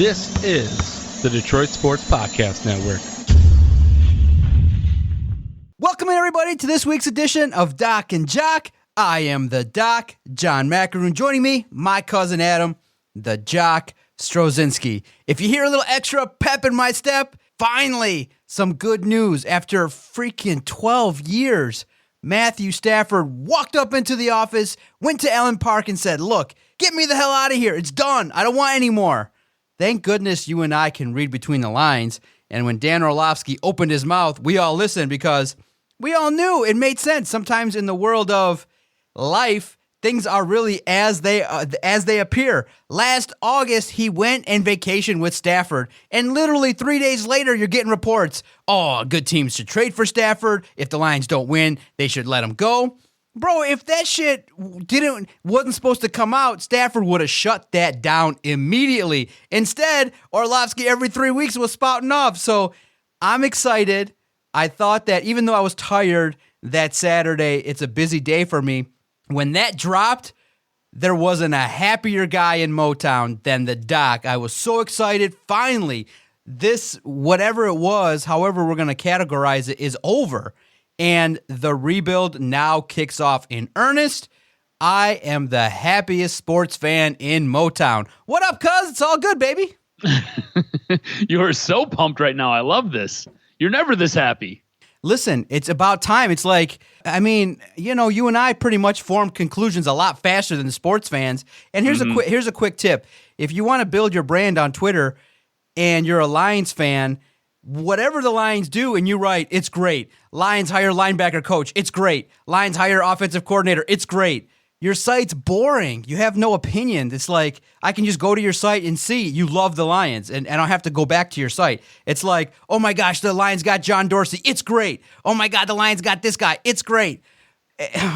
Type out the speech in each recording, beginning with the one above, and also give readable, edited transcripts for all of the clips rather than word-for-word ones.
This is the Detroit Sports Podcast Network. Welcome, everybody, to this week's edition of Doc and Jock. I am the Doc, John Macaroon. Joining me, my cousin Adam, the Jock Strozinski. If you hear a little extra pep in my step, finally, some good news. After freaking 12 years, Matthew Stafford walked up into the office, went to Allen Park and said, look, get me the hell out of here. It's done. I don't want any more. Thank goodness you and I can read between the lines. And when Dan Orlovsky opened his mouth, we all listened because we all knew it made sense. Sometimes in the world of life, things are really as they appear. Last August, he went and vacationed with Stafford. And literally 3 days later, you're getting reports. Oh, good teams should trade for Stafford. If the Lions don't win, they should let him go. Bro, if that shit wasn't supposed to come out, Stafford would have shut that down immediately. Instead, Orlovsky every 3 weeks was spouting off. So I'm excited. I thought that even though I was tired that Saturday, it's a busy day for me. When that dropped, there wasn't a happier guy in Motown than the Doc. I was so excited. Finally, this, whatever it was, however we're going to categorize it, is over. And the rebuild now kicks off in earnest. I am the happiest sports fan in Motown. What up, cuz? It's all good, baby. You are so pumped right now. I love this. You're never this happy. Listen, it's about time. It's like, I mean, you know, you and I pretty much form conclusions a lot faster than the sports fans. And here's a quick tip. If you want to build your brand on Twitter and you're a Lions fan, whatever the Lions do and you write, it's great. Lions hire linebacker coach, it's great. Lions hire offensive coordinator, it's great. Your site's boring. You have no opinion. It's like, I can just go to your site and see you love the Lions, and I don't have to go back to your site. It's like, oh my gosh, the Lions got John Dorsey, it's great. Oh my God, the Lions got this guy, it's great.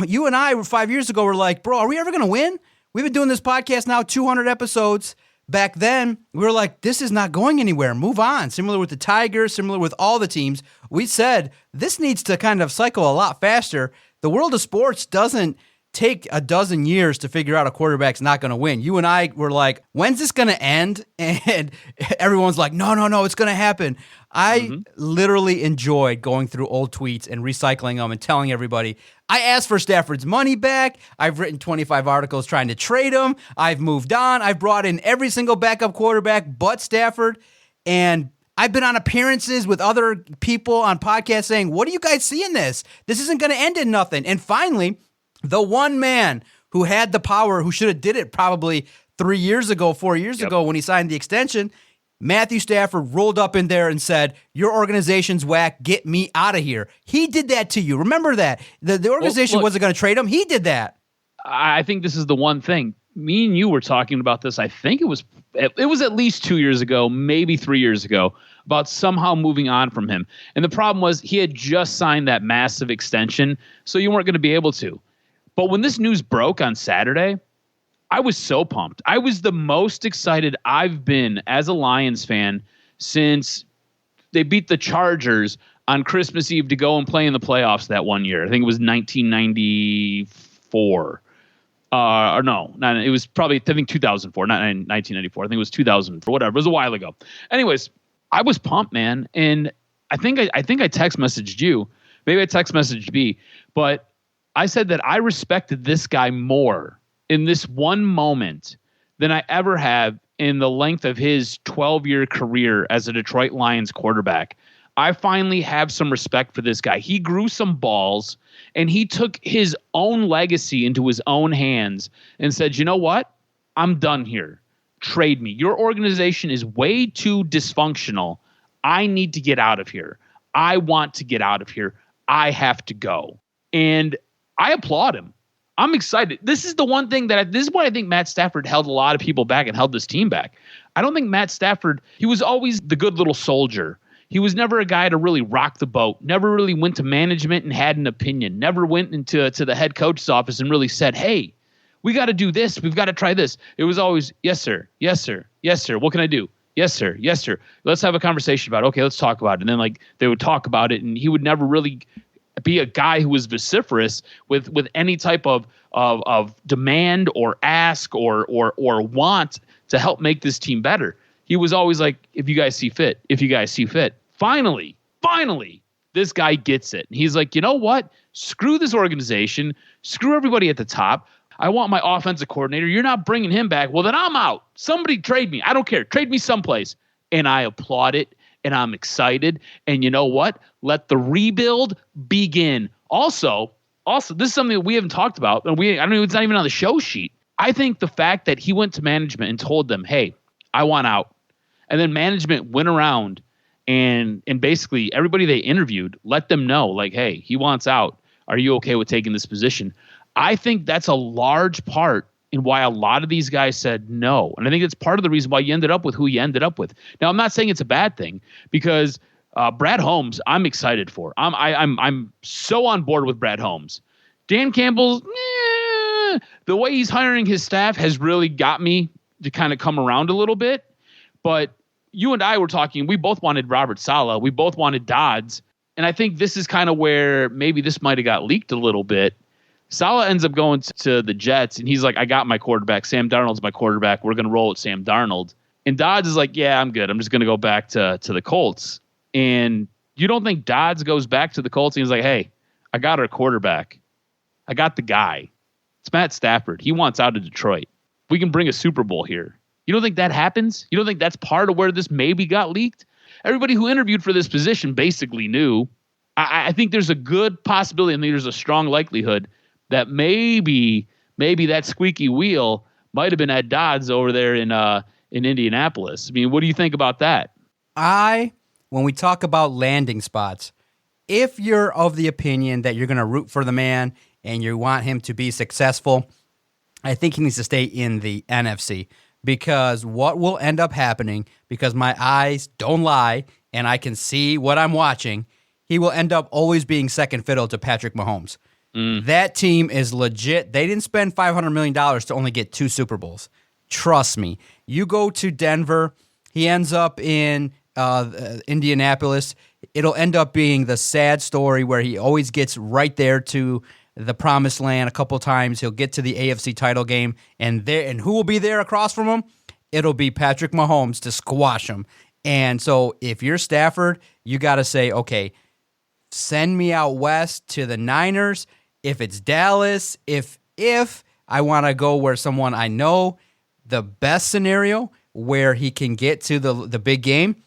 You and I, 5 years ago, were like, bro, are we ever going to win? We've been doing this podcast now, 200 episodes. Back then, we were like, this is not going anywhere. Move on. Similar with the Tigers, similar with all the teams. We said, this needs to kind of cycle a lot faster. The world of sports doesn't take a dozen years to figure out a quarterback's not going to win. You and I were like, when's this going to end? And everyone's like, no, it's going to happen. I literally enjoyed going through old tweets and recycling them and telling everybody, I asked for Stafford's money back. I've written 25 articles trying to trade him. I've moved on. I've brought in every single backup quarterback but Stafford. And I've been on appearances with other people on podcasts saying, what do you guys see in this? This isn't going to end in nothing. And finally, the one man who had the power, who should have did it probably 3 years ago, 4 years ago when he signed the extension, Matthew Stafford rolled up in there and said, your organization's whack, get me out of here. He did that to you. Remember that. The organization wasn't going to trade him. He did that. I think this is the one thing. Me and you were talking about this. I think it was at least 2 years ago, maybe 3 years ago, about somehow moving on from him. And the problem was he had just signed that massive extension, so you weren't going to be able to. But when this news broke on Saturday, I was so pumped. I was the most excited I've been as a Lions fan since they beat the Chargers on Christmas Eve to go and play in the playoffs that one year. I think it was 1994. It was probably, I think 2004, not 1994. I think it was 2004, whatever. It was a while ago. Anyways, I was pumped, man. And I think I text messaged you. Maybe I text messaged B, but I said that I respected this guy more in this one moment than I ever have in the length of his 12-year career as a Detroit Lions quarterback. I finally have some respect for this guy. He grew some balls, and he took his own legacy into his own hands and said, you know what? I'm done here. Trade me. Your organization is way too dysfunctional. I need to get out of here. I want to get out of here. I have to go. And I applaud him. I'm excited. This is the one thing this is why I think Matt Stafford held a lot of people back and held this team back. I don't think Matt Stafford, he was always the good little soldier. He was never a guy to really rock the boat, never really went to management and had an opinion, never went to the head coach's office and really said, hey, we got to do this. We've got to try this. It was always, yes, sir. Yes, sir. Yes, sir. What can I do? Yes, sir. Yes, sir. Let's have a conversation about it. Okay, let's talk about it. And then they would talk about it, and he would never really be a guy who was vociferous with any type of demand or ask or want to help make this team better. he was always like, if you guys see fit, if you guys see fit. Finally, this guy gets it. And he's like, you know what? Screw this organization. Screw everybody at the top. I want my offensive coordinator. You're not bringing him back. Well, then I'm out. Somebody trade me. I don't care. Trade me someplace. And I applaud it, and I'm excited. And you know what? Let the rebuild begin. Also, this is something that we haven't talked about, and I don't know, it's not even on the show sheet. I think the fact that he went to management and told them, hey, I want out. And then management went around and basically everybody they interviewed let them know, like, hey, he wants out. Are you okay with taking this position? I think that's a large part in why a lot of these guys said no. And I think it's part of the reason why you ended up with who you ended up with. Now, I'm not saying it's a bad thing, because Brad Holmes, I'm excited for. I'm so on board with Brad Holmes. Dan Campbell, the way he's hiring his staff has really got me to kind of come around a little bit. But you and I were talking, we both wanted Robert Saleh. We both wanted Dodds. And I think this is kind of where maybe this might have got leaked a little bit. Saleh ends up going to the Jets, and he's like, I got my quarterback. Sam Darnold's my quarterback. We're going to roll with Sam Darnold. And Dodds is like, yeah, I'm good. I'm just going to go back to the Colts. And you don't think Dodds goes back to the Colts and he's like, hey, I got our quarterback. I got the guy. It's Matt Stafford. He wants out of Detroit. We can bring a Super Bowl here. You don't think that happens? You don't think that's part of where this maybe got leaked? Everybody who interviewed for this position basically knew. I think there's a good possibility, and there's a strong likelihood that maybe that squeaky wheel might have been Ed Dodds over there in Indianapolis. I mean, what do you think about that? When we talk about landing spots, if you're of the opinion that you're going to root for the man and you want him to be successful, I think he needs to stay in the NFC, because what will end up happening, because my eyes don't lie and I can see what I'm watching, he will end up always being second fiddle to Patrick Mahomes. That team is legit. They didn't spend $500 million to only get 2 Super Bowls. Trust me. You go to Denver, he ends up in Indianapolis. It'll end up being the sad story where he always gets right there to the promised land a couple times. He'll get to the AFC title game, and who will be there across from him? It'll be Patrick Mahomes to squash him. And so if you're Stafford, you got to say, okay, send me out west to the Niners. If it's Dallas, if I want to go where someone I know, the best scenario where he can get to the big game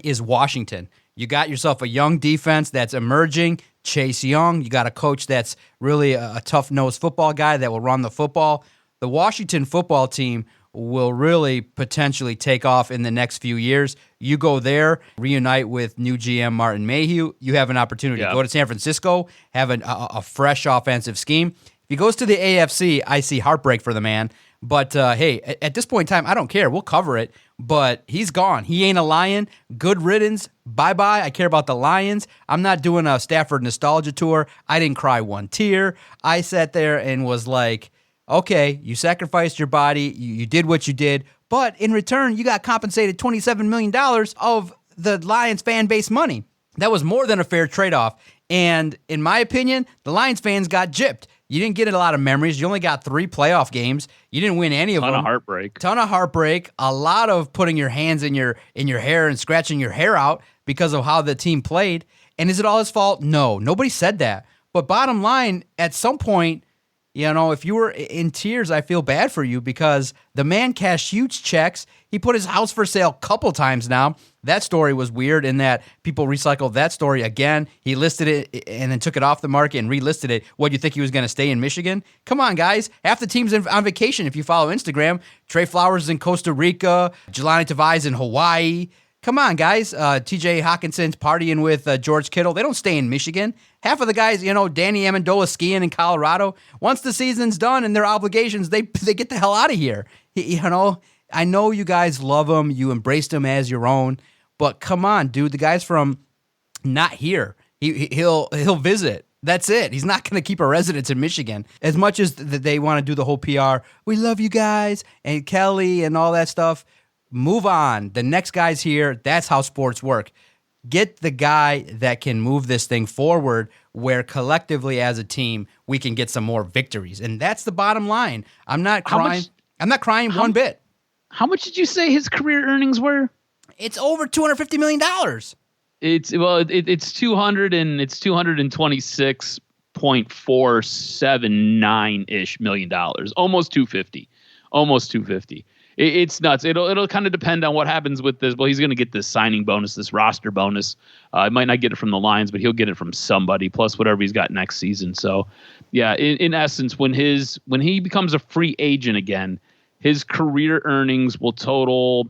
is Washington. You got yourself a young defense that's emerging, Chase Young. You got a coach that's really a tough-nosed football guy that will run the football. The Washington football team will really potentially take off in the next few years. You go there, reunite with new GM Martin Mayhew. You have an opportunity to go to San Francisco, have a fresh offensive scheme. If he goes to the AFC, I see heartbreak for the man. But, hey, at this point in time, I don't care. We'll cover it. But he's gone. He ain't a Lion. Good riddance. Bye-bye. I care about the Lions. I'm not doing a Stafford nostalgia tour. I didn't cry one tear. I sat there and was like, okay, you sacrificed your body. You did what you did. But in return, you got compensated $27 million of the Lions fan base money. That was more than a fair trade-off. And in my opinion, the Lions fans got gypped. You didn't get a lot of memories. You only got 3 playoff games. You didn't win any of them. Ton of heartbreak. A lot of putting your hands in your hair and scratching your hair out because of how the team played. And is it all his fault? No. Nobody said that. But bottom line, at some point, you know, if you were in tears, I feel bad for you, because the man cashed huge checks. He put his house for sale a couple times now. That story was weird in that people recycled that story again. He listed it and then took it off the market and relisted it. What, do you think he was going to stay in Michigan? Come on, guys. Half the team's on vacation if you follow Instagram. Trey Flowers is in Costa Rica. Jelani Tavai's in Hawaii. Come on, guys. TJ Hawkinson's partying with George Kittle. They don't stay in Michigan. Half of the guys, you know, Danny Amendola skiing in Colorado. Once the season's done and their obligations, they get the hell out of here. You know, I know you guys love him. You embraced him as your own. But come on, dude. The guy's from not here. He'll visit. That's it. He's not going to keep a residence in Michigan. As much as they want to do the whole PR, we love you guys, and Kelly and all that stuff. Move on. The next guy's here. That's how sports work. Get the guy that can move this thing forward, where collectively as a team we can get some more victories. And that's the bottom line. I'm not crying. I'm not crying one bit. How much did you say his career earnings were? It's over $250 million. It's 226.479-ish million dollars. Almost 250. It's nuts. It'll kind of depend on what happens with this. Well, he's going to get this signing bonus, this roster bonus. He might not get it from the Lions, but he'll get it from somebody, plus whatever he's got next season. So, yeah, in essence, when he becomes a free agent again, his career earnings will total,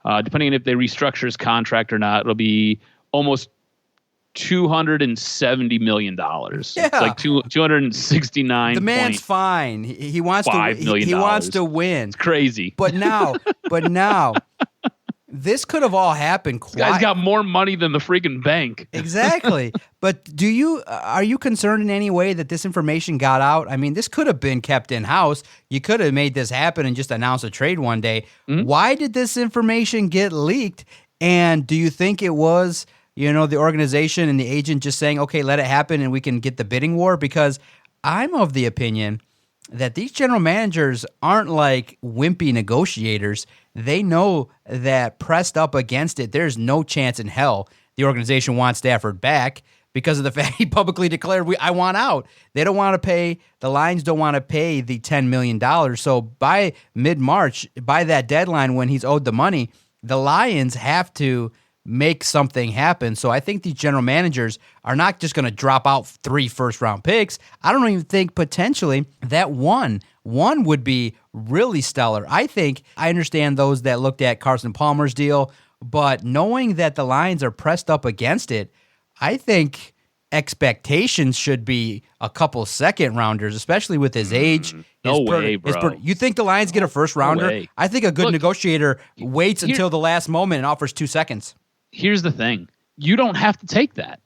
depending on if they restructure his contract or not, it'll be almost $270 million. Yeah. It's like 269. The man's fine. He wants to. He wants to win. It's crazy. But now, this could have all happened. This guy's got more money than the freaking bank. Exactly. But are you concerned in any way that this information got out? I mean, this could have been kept in house. You could have made this happen and just announced a trade one day. Mm-hmm. Why did this information get leaked? And do you think it was, the organization and the agent just saying, okay, let it happen and we can get the bidding war? Because I'm of the opinion that these general managers aren't like wimpy negotiators. They know that pressed up against it, there's no chance in hell the organization wants Stafford back because of the fact he publicly declared, I want out. They don't want to pay, the Lions don't want to pay the $10 million. So by mid-March, by that deadline when he's owed the money, the Lions have to make something happen. So I think these general managers are not just going to drop out 3 first-round picks. I don't even think potentially that one would be really stellar. I understand those that looked at Carson Palmer's deal, but knowing that the Lions are pressed up against it, I think expectations should be a couple second-rounders, especially with his age. No way, bro. You think the Lions get a first-rounder? No, I think a good negotiator waits until the last moment and offers 2 seconds. Here's the thing. You don't have to take that.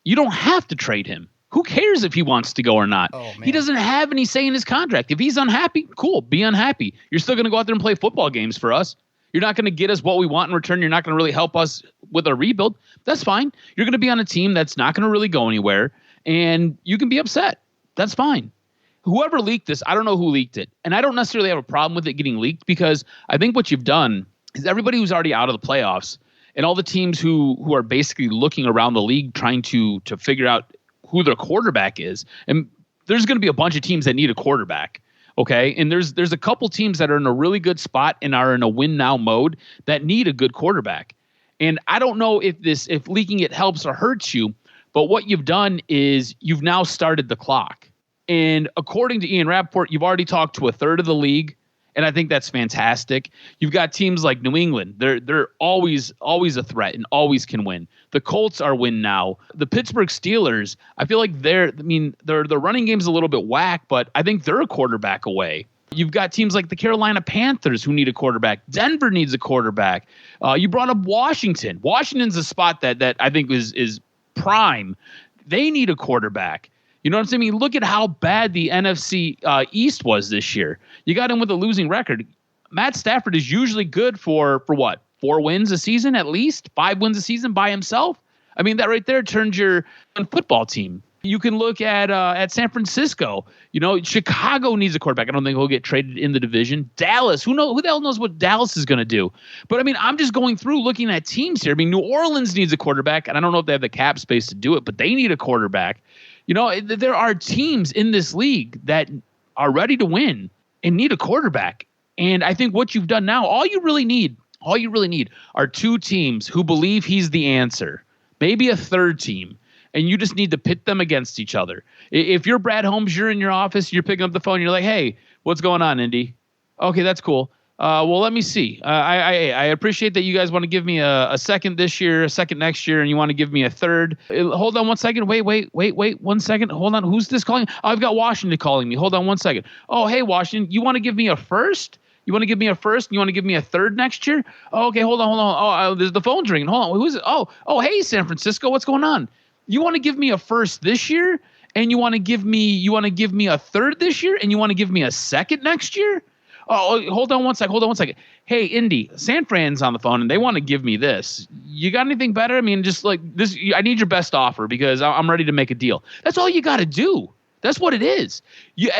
You don't have to trade him. Who cares if he wants to go or not? Oh, he doesn't have any say in his contract. If he's unhappy, cool, be unhappy. You're still going to go out there and play football games for us. You're not going to get us what we want in return. You're not going to really help us with our rebuild. That's fine. You're going to be on a team that's not going to really go anywhere, and you can be upset. That's fine. Whoever leaked this, I don't know who leaked it, and I don't necessarily have a problem with it getting leaked because I think what you've done is everybody who's already out of the playoffs and all the teams who are basically looking around the league trying to figure out who their quarterback is. And there's going to be a bunch of teams that need a quarterback, okay? And there's a couple teams that are in a really good spot and are in a win-now mode that need a good quarterback. And I don't know if leaking it helps or hurts you, but what you've done is you've now started the clock. And according to Ian Rappaport, you've already talked to a third of the league. And I think that's fantastic. You've got teams like New England. They're always a threat and always can win. The Colts are win now. The Pittsburgh Steelers, I feel like their running game's a little bit whack, but I think they're a quarterback away. You've got teams like the Carolina Panthers who need a quarterback. Denver needs a quarterback. You brought up Washington. Washington's a spot that I think is prime. They need a quarterback. You know what I'm saying? I mean, look at how bad the NFC East was this year. You got him with a losing record. Matt Stafford is usually good for what? 4 wins a season at least? 5 wins a season by himself? I mean, that right there turns your football team. You can look at San Francisco. Chicago needs a quarterback. I don't think he'll get traded in the division. Dallas, who the hell knows what Dallas is going to do? But I mean, I'm just going through looking at teams here. I mean, New Orleans needs a quarterback, and I don't know if they have the cap space to do it, but they need a quarterback. There are teams in this league that are ready to win and need a quarterback. And I think what you've done now, all you really need are 2 teams who believe he's the answer, maybe a third team. And you just need to pit them against each other. If you're Brad Holmes, you're in your office, you're picking up the phone, you're like, hey, what's going on, Indy? Okay, that's cool. Well, let me see. I appreciate that you guys want to give me a second this year, a second next year, and you want to give me a third. Hold on 1 second. Wait 1 second. Hold on. Who's this calling? Oh, I've got Washington calling me. Hold on 1 second. Oh, hey, Washington, you want to give me a first? You want to give me a first? You want to give me a third next year? Oh, okay, hold on. Oh, the phone's ringing. Hold on. Who is it? Oh, hey, San Francisco, what's going on? You want to give me a first this year, and you want to give me a third this year, and you want to give me a second next year? Oh, hold on one second. Hey, Indy, San Fran's on the phone, and they want to give me this. You got anything better? I mean, just like this, I need your best offer because I'm ready to make a deal. That's all you got to do. That's what it is.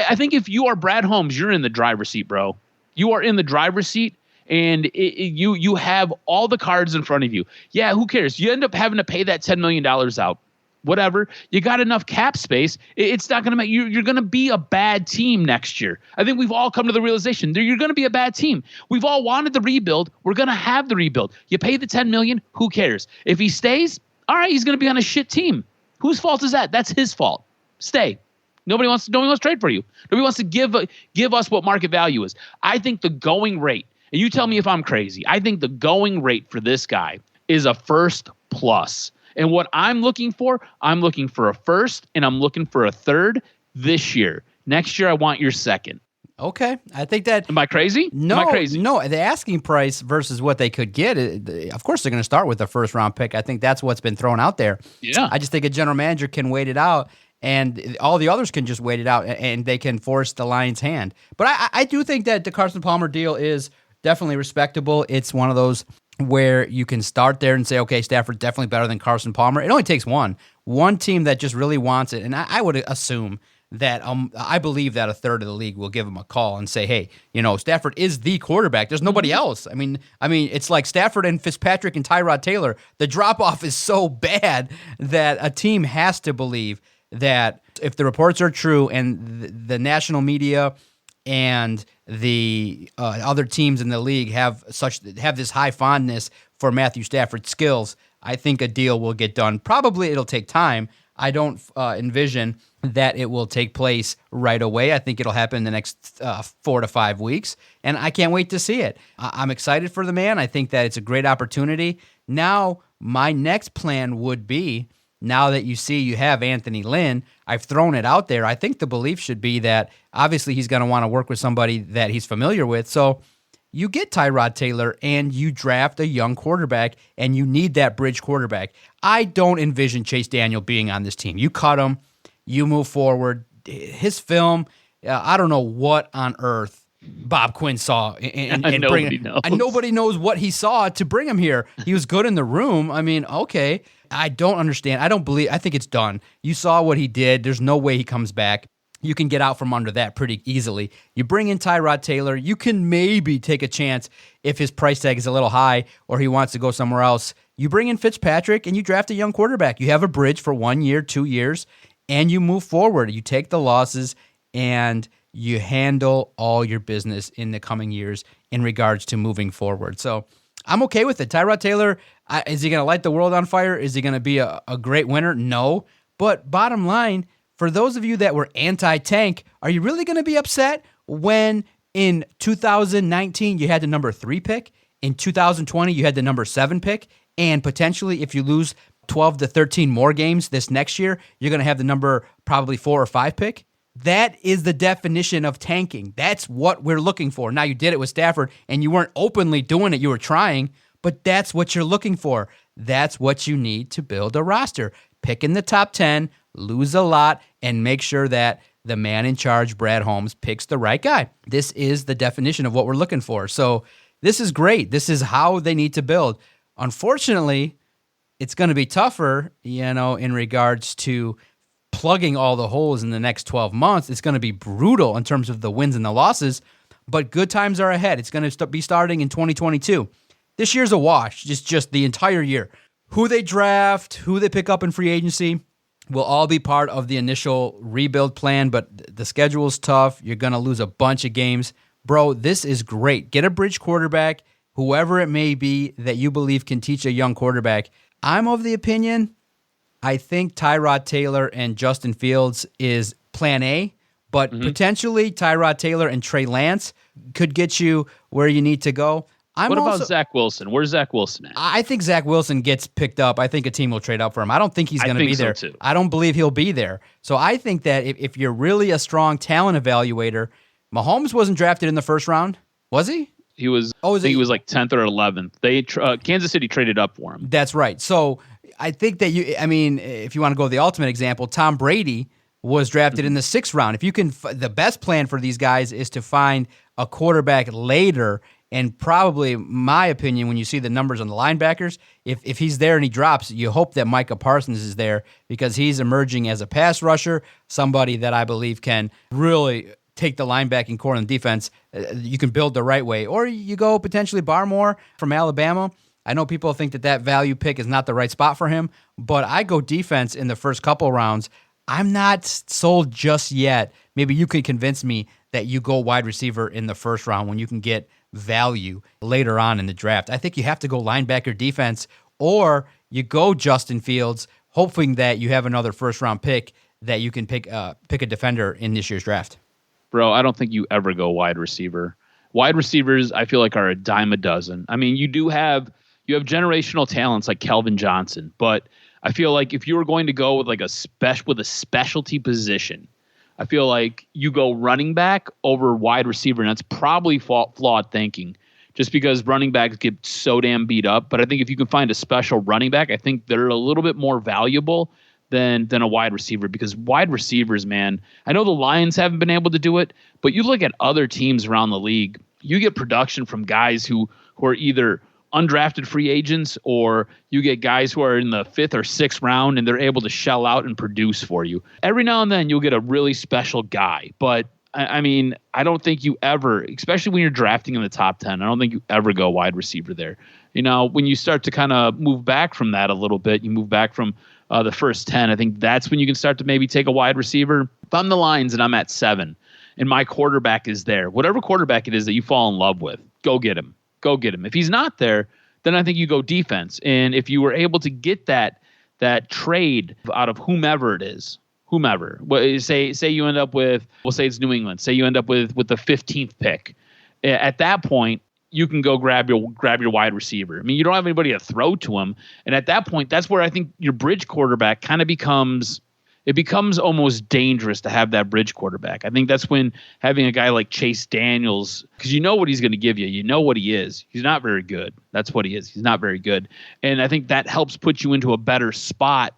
I think if you are Brad Holmes, you're in the driver's seat, bro. You are in the driver's seat, and you have all the cards in front of you. Yeah, who cares? You end up having to pay that $10 million out. Whatever. You got enough cap space. It's not going to make you're going to be a bad team next year. I think we've all come to the realization that you're going to be a bad team. We've all wanted the rebuild. We're going to have the rebuild. You pay the $10 million. Who cares? If he stays, all right, he's going to be on a shit team. Whose fault is that? That's his fault. Stay. Nobody wants to trade for you. Nobody wants to give us what market value is. I think the going rate, and you tell me if I'm crazy, I think the going rate for this guy is a first plus. And what I'm looking for a first, and I'm looking for a third this year. Next year, I want your second. Okay. I think that... Am I crazy? No, Am I crazy? No. The asking price versus what they could get, of course, they're going to start with a first-round pick. I think that's what's been thrown out there. Yeah. I just think a general manager can wait it out, and all the others can just wait it out, and they can force the Lions' hand. But I do think that the Carson Palmer deal is definitely respectable. It's one of those where you can start there and say, okay, Stafford's definitely better than Carson Palmer. It only takes one team that just really wants it. And I would assume that I believe that a third of the league will give him a call and say, hey, Stafford is the quarterback. There's nobody else. I mean, it's like Stafford and Fitzpatrick and Tyrod Taylor. The drop-off is so bad that a team has to believe that if the reports are true and the national media and the other teams in the league have this high fondness for Matthew Stafford's skills, I think a deal will get done. Probably it'll take time. I don't envision that it will take place right away. I think it'll happen in the next 4 to 5 weeks, and I can't wait to see it. I'm excited for the man. I think that it's a great opportunity. Now, my next plan would be, now that you have Anthony Lynn, I've thrown it out there. I think the belief should be that obviously he's going to want to work with somebody that he's familiar with. So you get Tyrod Taylor and you draft a young quarterback, and you need that bridge quarterback. I don't envision Chase Daniel being on this team. You cut him, you move forward. His film, I don't know what on earth Bob Quinn saw, and nobody knows what he saw to bring him here. He was good in the room. I mean, okay. I don't understand. I think it's done. You saw what he did. There's no way he comes back. You can get out from under that pretty easily. You bring in Tyrod Taylor. You can maybe take a chance if his price tag is a little high or he wants to go somewhere else. You bring in Fitzpatrick and you draft a young quarterback. You have a bridge for 1 year, 2 years, and you move forward. You take the losses and you handle all your business in the coming years in regards to moving forward. So I'm okay with it. Tyrod Taylor, is he going to light the world on fire? Is he going to be a great winner? No. But bottom line, for those of you that were anti-tank, are you really going to be upset when in 2019 you had the number 3 pick, in 2020 you had the number 7 pick, and potentially if you lose 12 to 13 more games this next year, you're going to have the number probably 4 or 5 pick? That is the definition of tanking. That's what we're looking for. Now, you did it with Stafford, and you weren't openly doing it. You were trying, but that's what you're looking for. That's what you need to build a roster. Pick in the top 10, lose a lot, and make sure that the man in charge, Brad Holmes, picks the right guy. This is the definition of what we're looking for. So this is great. This is how they need to build. Unfortunately, it's going to be tougher, in regards to plugging all the holes in the next 12 months. It's going to be brutal in terms of the wins and the losses, but good times are ahead. It's going to be starting in 2022. This year's a wash, just the entire year. Who they draft, who they pick up in free agency will all be part of the initial rebuild plan, but the schedule's tough. You're going to lose a bunch of games. Bro, this is great. Get a bridge quarterback, whoever it may be that you believe can teach a young quarterback. I'm of the opinion, I think Tyrod Taylor and Justin Fields is plan A, but potentially Tyrod Taylor and Trey Lance could get you where you need to go. What about Zach Wilson? Where's Zach Wilson at? I think Zach Wilson gets picked up. I think a team will trade up for him. I don't think he's going to be there. So too. I don't believe he'll be there. So I think that if you're really a strong talent evaluator, Mahomes wasn't drafted in the first round, was he? He was. He was like 10th or 11th. Kansas City traded up for him. That's right. So I think that if you want to go to the ultimate example, Tom Brady was drafted in the 6th round. If you can, the best plan for these guys is to find a quarterback later. And probably, my opinion, when you see the numbers on the linebackers, if he's there and he drops, you hope that Micah Parsons is there because he's emerging as a pass rusher, somebody that I believe can really take the linebacking core and defense, you can build the right way. Or you go potentially Barmore from Alabama. I know people think that value pick is not the right spot for him, but I go defense in the first couple rounds. I'm not sold just yet. Maybe you can convince me that you go wide receiver in the first round when you can get value later on in the draft. I think you have to go linebacker defense, or you go Justin Fields, hoping that you have another first-round pick that you can pick a defender in this year's draft. Bro, I don't think you ever go wide receiver. Wide receivers, I feel like, are a dime a dozen. I mean, you have generational talents like Kelvin Johnson, but I feel like if you were going to go with like a specialty position, I feel like you go running back over wide receiver, and that's probably flawed thinking, just because running backs get so damn beat up. But I think if you can find a special running back, I think they're a little bit more valuable than a wide receiver, because wide receivers, man, I know the Lions haven't been able to do it, but you look at other teams around the league, you get production from guys who are either undrafted free agents, or you get guys who are in the 5th or 6th round and they're able to shell out and produce for you. Every now and then you'll get a really special guy, but I mean, I don't think you ever, especially when you're drafting in the top 10, I don't think you ever go wide receiver there. You know, when you start to kind of move back from that a little bit, you move back from the first 10, I think that's when you can start to maybe take a wide receiver. If I'm the Lions and I'm at 7 and my quarterback is there, whatever quarterback it is that you fall in love with, go get him. Go get him. If he's not there, then I think you go defense. And if you were able to get that trade out of whomever it is, say you end up with, we'll say it's New England, say you end up with the 15th pick. At that point, you can go grab your wide receiver. I mean, you don't have anybody to throw to him. And at that point, that's where I think your bridge quarterback kind of becomes almost dangerous to have that bridge quarterback. I think that's when having a guy like Chase Daniels, because you know what he's going to give you. You know what he is. He's not very good. That's what he is. He's not very good. And I think that helps put you into a better spot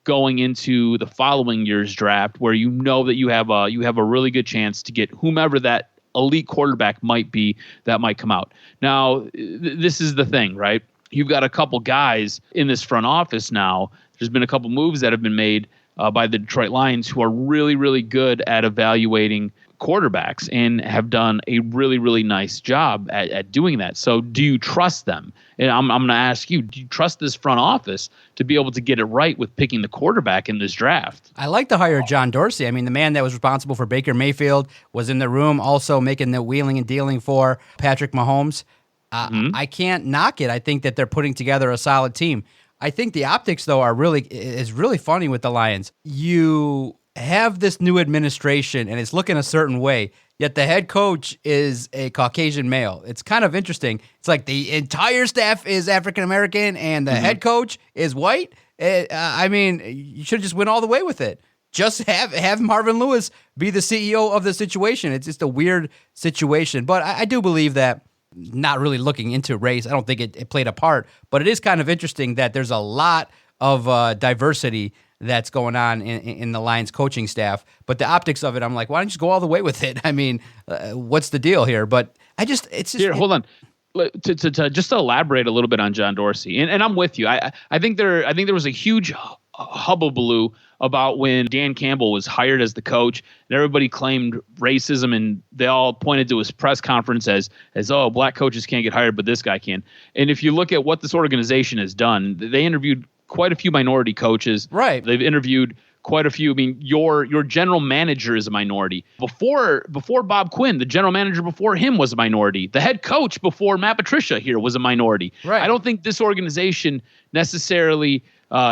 going into the following year's draft, where you know that you have a really good chance to get whomever that elite quarterback might be that might come out. Now, this is the thing, right? You've got a couple guys in this front office now. There's been a couple moves that have been made by the Detroit Lions who are really, really good at evaluating quarterbacks and have done a really, really nice job at doing that. So do you trust them? And I'm going to ask you, do you trust this front office to be able to get it right with picking the quarterback in this draft? I like to hire John Dorsey. I mean, the man that was responsible for Baker Mayfield was in the room, also making the wheeling and dealing for Patrick Mahomes. I can't knock it. I think that they're putting together a solid team. I think the optics, though, is really funny with the Lions. You have this new administration, and it's looking a certain way, yet the head coach is a Caucasian male. It's kind of interesting. It's like the entire staff is African-American, and the head coach is white. I mean, you should just went all the way with it. Just have Marvin Lewis be the CEO of the situation. It's just a weird situation. But I do believe that, not really looking into race, I don't think it played a part, but it is kind of interesting that there's a lot of diversity that's going on in the Lions coaching staff. But the optics of it, I'm like, why don't you just go all the way with it? I mean, what's the deal here? But it's just here. Hold on, to elaborate a little bit on John Dorsey, and I'm with you. I think there was a huge hubbubaloo about when Dan Campbell was hired as the coach, and everybody claimed racism, and they all pointed to his press conference as oh, black coaches can't get hired, but this guy can. And if you look at what this organization has done, they interviewed quite a few minority coaches. Right. They've interviewed quite a few. I mean, your general manager is a minority. Before Bob Quinn, the general manager before him was a minority. The head coach before Matt Patricia here was a minority. Right. I don't think this organization necessarily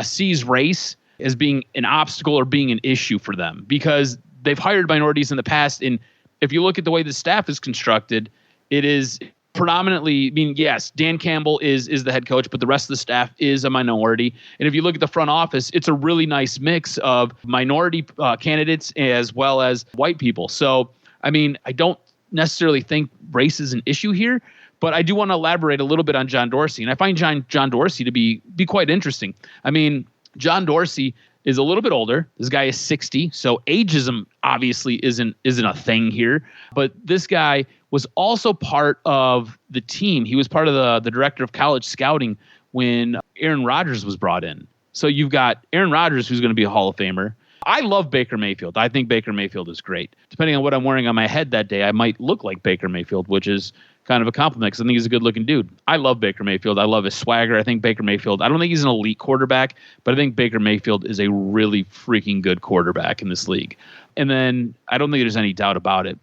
sees race as being an obstacle or being an issue for them, because they've hired minorities in the past. And if you look at the way the staff is constructed, it is predominantly, I mean, yes, Dan Campbell is the head coach, but the rest of the staff is a minority. And if you look at the front office, it's a really nice mix of minority candidates as well as white people. So, I mean, I don't necessarily think race is an issue here, but I do want to elaborate a little bit on John Dorsey. And I find John Dorsey to be quite interesting. I mean, John Dorsey is a little bit older. This guy is 60, so ageism obviously isn't a thing here. But this guy was also part of the team. He was part of the director of college scouting when Aaron Rodgers was brought in. So you've got Aaron Rodgers, who's going to be a Hall of Famer. I love Baker Mayfield. I think Baker Mayfield is great. Depending on what I'm wearing on my head that day, I might look like Baker Mayfield, which is kind of a compliment because I think he's a good-looking dude. I love Baker Mayfield. I love his swagger. I think Baker Mayfield, I don't think he's an elite quarterback, but I think Baker Mayfield is a really freaking good quarterback in this league. And then I don't think there's any doubt about it.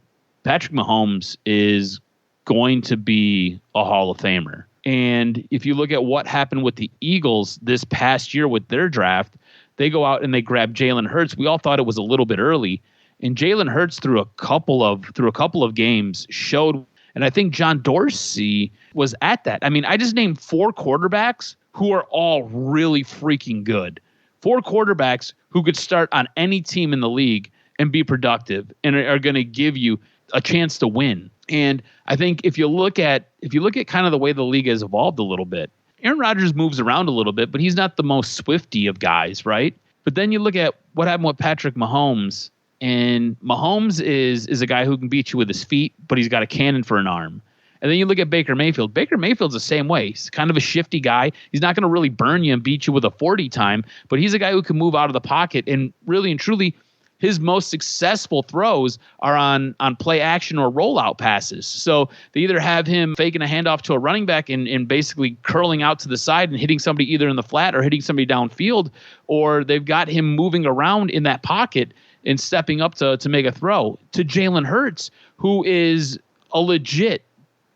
Patrick Mahomes is going to be a Hall of Famer. And if you look at what happened with the Eagles this past year with their draft, they go out and they grab Jalen Hurts. We all thought it was a little bit early. And Jalen Hurts through a couple of games showed, and I think John Dorsey was at that. I mean, I just named 4 quarterbacks who are all really freaking good. 4 quarterbacks who could start on any team in the league and be productive and are going to give you a chance to win. And I think if you look at kind of the way the league has evolved a little bit, Aaron Rodgers moves around a little bit, but he's not the most swifty of guys, right? But then you look at what happened with Patrick Mahomes, and Mahomes is a guy who can beat you with his feet, but he's got a cannon for an arm. And then you look at Baker Mayfield. Baker Mayfield's the same way. He's kind of a shifty guy. He's not going to really burn you and beat you with a 40 time, but he's a guy who can move out of the pocket. And really and truly, his most successful throws are on play action or rollout passes. So they either have him faking a handoff to a running back and basically curling out to the side and hitting somebody either in the flat or hitting somebody downfield, or they've got him moving around in that pocket and stepping up to make a throw. To Jalen Hurts, who is a legit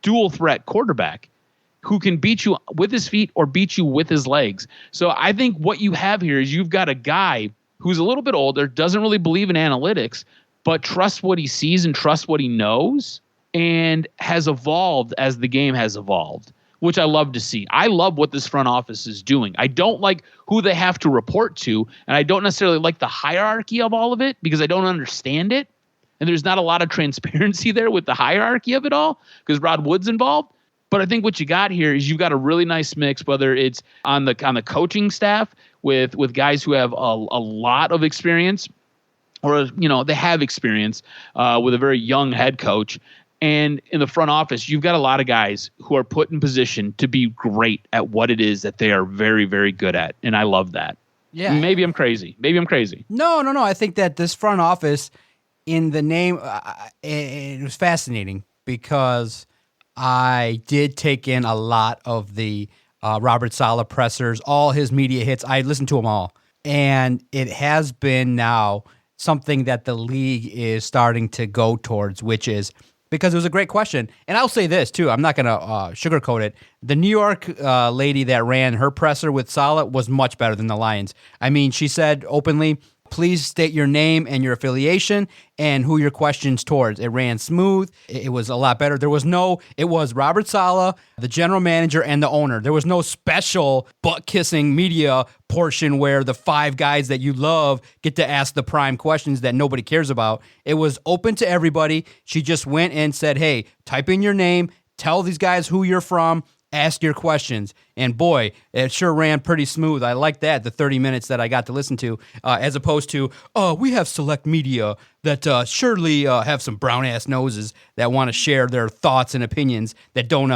dual threat quarterback who can beat you with his feet or beat you with his legs. So I think what you have here is you've got a guy who's a little bit older, doesn't really believe in analytics, but trusts what he sees and trusts what he knows, and has evolved as the game has evolved, which I love to see. I love what this front office is doing. I don't like who they have to report to, and I don't necessarily like the hierarchy of all of it because I don't understand it, and there's not a lot of transparency there with the hierarchy of it all because Rod Wood's involved. But I think what you got here is you've got a really nice mix, whether it's on the coaching staff with guys who have a lot of experience, or they have experience with a very young head coach, and in the front office you've got a lot of guys who are put in position to be great at what it is that they are very, very good at, and I love that. Yeah, maybe I'm crazy. No. I think that this front office, in the name, it was fascinating because I did take in a lot of the Robert Saleh pressers, all his media hits. I listened to them all. And it has been now something that the league is starting to go towards, which is, because it was a great question. And I'll say this, too. I'm not going to sugarcoat it. The New York lady that ran her presser with Saleh was much better than the Lions. I mean, she said openly, please state your name and your affiliation and who your question's towards. It ran smooth. It was a lot better. It was Robert Saleh, the general manager, and the owner. There was no special butt-kissing media portion where the 5 guys that you love get to ask the prime questions that nobody cares about. It was open to everybody. She just went and said, hey, type in your name, tell these guys who you're from, ask your questions. And boy, it sure ran pretty smooth. I like that, the 30 minutes that I got to listen to, as opposed to, we have select media that surely have some brown-ass noses that want to share their thoughts and opinions that don't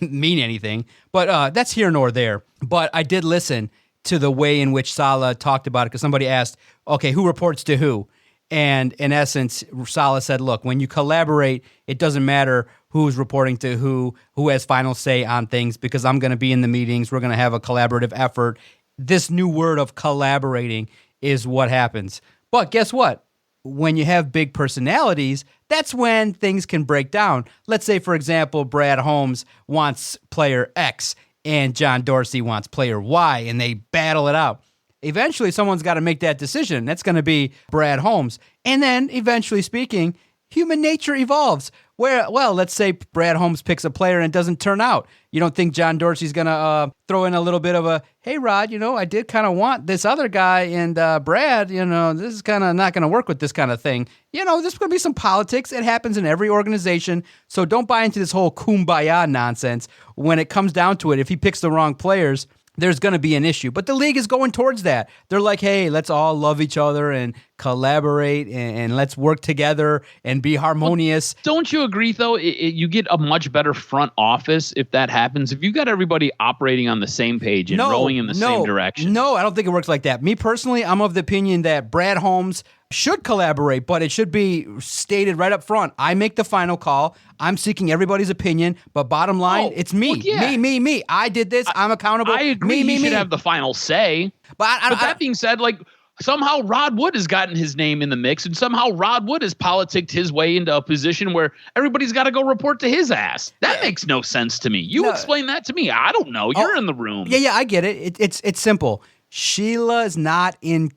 mean anything. But that's here nor there. But I did listen to the way in which Saleh talked about it, because somebody asked, okay, who reports to who? And in essence, Saleh said, look, when you collaborate, it doesn't matter who's reporting to who has final say on things, because I'm going to be in the meetings. We're going to have a collaborative effort. This new word of collaborating is what happens. But guess what? When you have big personalities, that's when things can break down. Let's say, for example, Brad Holmes wants player X and John Dorsey wants player Y, and they battle it out. Eventually, someone's got to make that decision. That's going to be Brad Holmes. And then, eventually speaking, human nature evolves. Let's say Brad Holmes picks a player and it doesn't turn out. You don't think John Dorsey's going to throw in a little bit of a, hey, Rod, I did kind of want this other guy, and Brad, this is kind of not going to work with this kind of thing. There's going to be some politics. It happens in every organization. So don't buy into this whole kumbaya nonsense. When it comes down to it, if he picks the wrong players, there's going to be an issue. But the league is going towards that. They're like, hey, let's all love each other and collaborate and let's work together and be harmonious. Well, don't you agree, though? You get a much better front office if that happens. If you got everybody operating on the same page and rowing in the same direction. No, I don't think it works like that. Me personally, I'm of the opinion that Brad Holmes should collaborate, but it should be stated right up front. I make the final call. I'm seeking everybody's opinion, but bottom line, it's me. Well, yeah. Me. I did this. I'm accountable. I agree. He should have the final say. But that being said, like, somehow Rod Wood has gotten his name in the mix, and somehow Rod Wood has politicked his way into a position where everybody's got to go report to his ass. That makes no sense to me. You explain that to me. I don't know. You're in the room. Yeah, I get it. It's simple. Sheila's not in,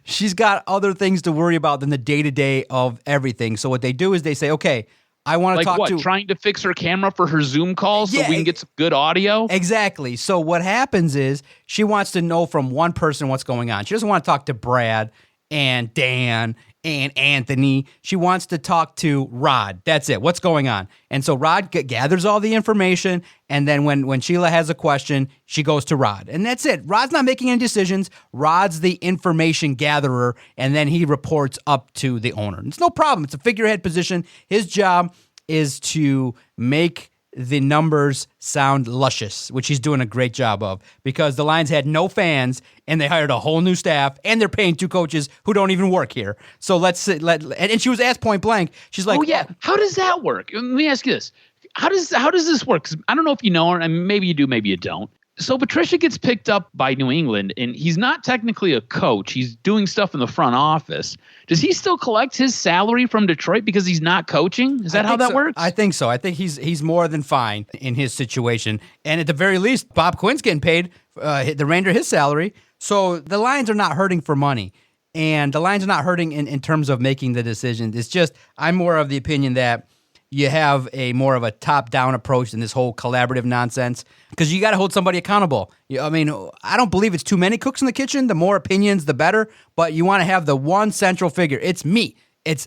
she's got other things to worry about than the day-to-day of everything. So what they do is they say, okay, I want to talk to... trying to fix her camera for her Zoom calls so we can get some good audio? Exactly. So what happens is she wants to know from one person what's going on. She doesn't want to talk to Brad and Dan and Anthony. She wants to talk to Rod. That's it. What's going on? And so Rod gathers all the information, and then when Sheila has a question, she goes to Rod. And that's it. Rod's not making any decisions. Rod's the information gatherer, and then he reports up to the owner. It's no problem. It's a figurehead position. His job is to make the numbers sound luscious, which he's doing a great job of, because the Lions had no fans and they hired a whole new staff and they're paying two coaches who don't even work here. So and she was asked point blank. She's like, "Oh yeah, how does that work?" Let me ask you this: How does this work? 'Cause I don't know if you know her, and maybe you do, maybe you don't. So Patricia gets picked up by New England, and he's not technically a coach. He's doing stuff in the front office. Does he still collect his salary from Detroit because he's not coaching? Is that how that works? I think so. I think he's more than fine in his situation. And at the very least, Bob Quinn's getting paid the remainder of his salary. So the Lions are not hurting for money. And the Lions are not hurting in terms of making the decisions. It's just I'm more of the opinion that you have more of a top-down approach than this whole collaborative nonsense, because you got to hold somebody accountable. I mean, I don't believe it's too many cooks in the kitchen. The more opinions, the better. But you want to have the one central figure. It's me.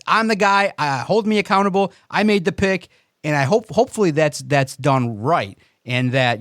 I'm the guy. Hold me accountable. I made the pick, and I hopefully that's done right, and that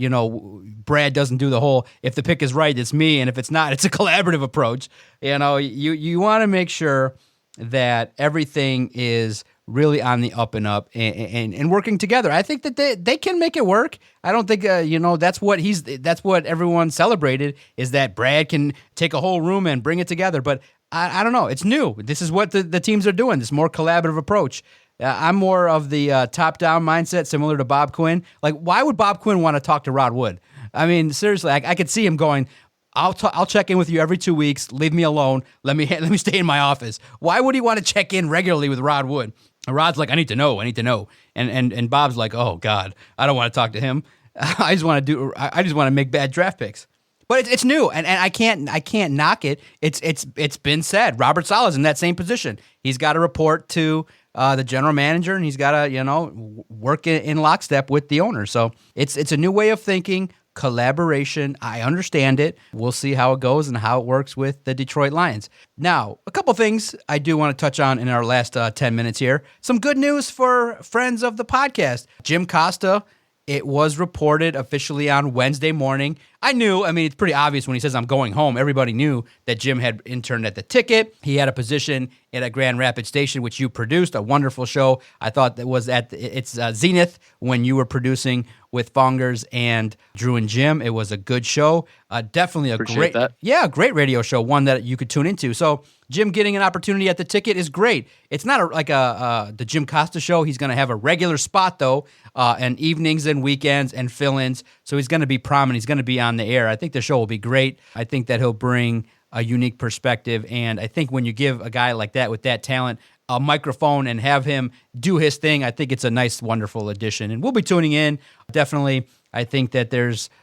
Brad doesn't do the whole if the pick is right, it's me, and if it's not, it's a collaborative approach. You want to make sure that everything is really on the up and up and working together. I think that they can make it work. I don't think that's what everyone celebrated, is that Brad can take a whole room and bring it together. But I don't know. It's new. This is what the teams are doing. This more collaborative approach. I'm more of the top-down mindset, similar to Bob Quinn. Like, why would Bob Quinn want to talk to Rod Wood? I mean, seriously, I could see him going, I'll check in with you every 2 weeks. Leave me alone. Let me stay in my office. Why would he want to check in regularly with Rod Wood? Rod's like, I need to know. And Bob's like, oh God, I don't want to talk to him. I just want to make bad draft picks. But it's new, and I can't knock it. It's been said. Robert Saleh's in that same position. He's got to report to the general manager, and he's got to work in lockstep with the owner. So it's a new way of thinking. Collaboration. I understand it. We'll see how it goes and how it works with the Detroit Lions. Now, a couple things I do want to touch on in our last 10 minutes here. Some good news for friends of the podcast. Jim Costa, it was reported officially on Wednesday morning. It's pretty obvious when he says I'm going home. Everybody knew that Jim had interned at the Ticket. He had a position at a Grand Rapids station, which you produced, a wonderful show. I thought that was at its zenith when you were producing with Fongers and Drew and Jim. It was a good show. Definitely great radio show, one that you could tune into. So Jim getting an opportunity at the Ticket is great. It's not like the Jim Costa show. He's going to have a regular spot, though, and evenings and weekends and fill-ins. So he's going to be prominent. He's going to be on the air. I think the show will be great. I think that he'll bring a unique perspective. And I think when you give a guy like that with that talent a microphone and have him do his thing, I think it's a nice, wonderful addition. And we'll be tuning in. Definitely, I think that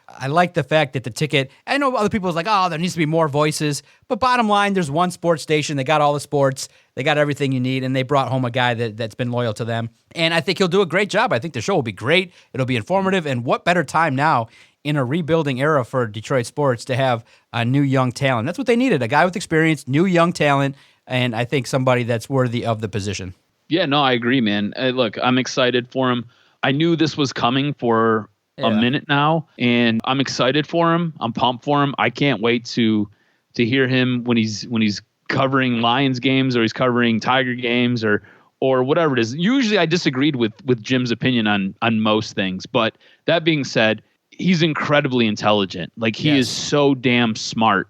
I like the fact that the Ticket, I know other people is like, oh, there needs to be more voices. But bottom line, there's one sports station. They got all the sports. They got everything you need. And they brought home a guy that's been loyal to them. And I think he'll do a great job. I think the show will be great. It'll be informative. And what better time now in a rebuilding era for Detroit sports to have a new young talent? That's what they needed, a guy with experience, new young talent, and I think somebody that's worthy of the position. Yeah, no, I agree, man. Look, I'm excited for him. I knew this was coming for a minute now, and I'm excited for him. I'm pumped for him. I can't wait to hear him when he's covering Lions games or he's covering Tiger games or whatever it is. Usually I disagreed with Jim's opinion on most things. But that being said, he's incredibly intelligent. Like he is so damn smart.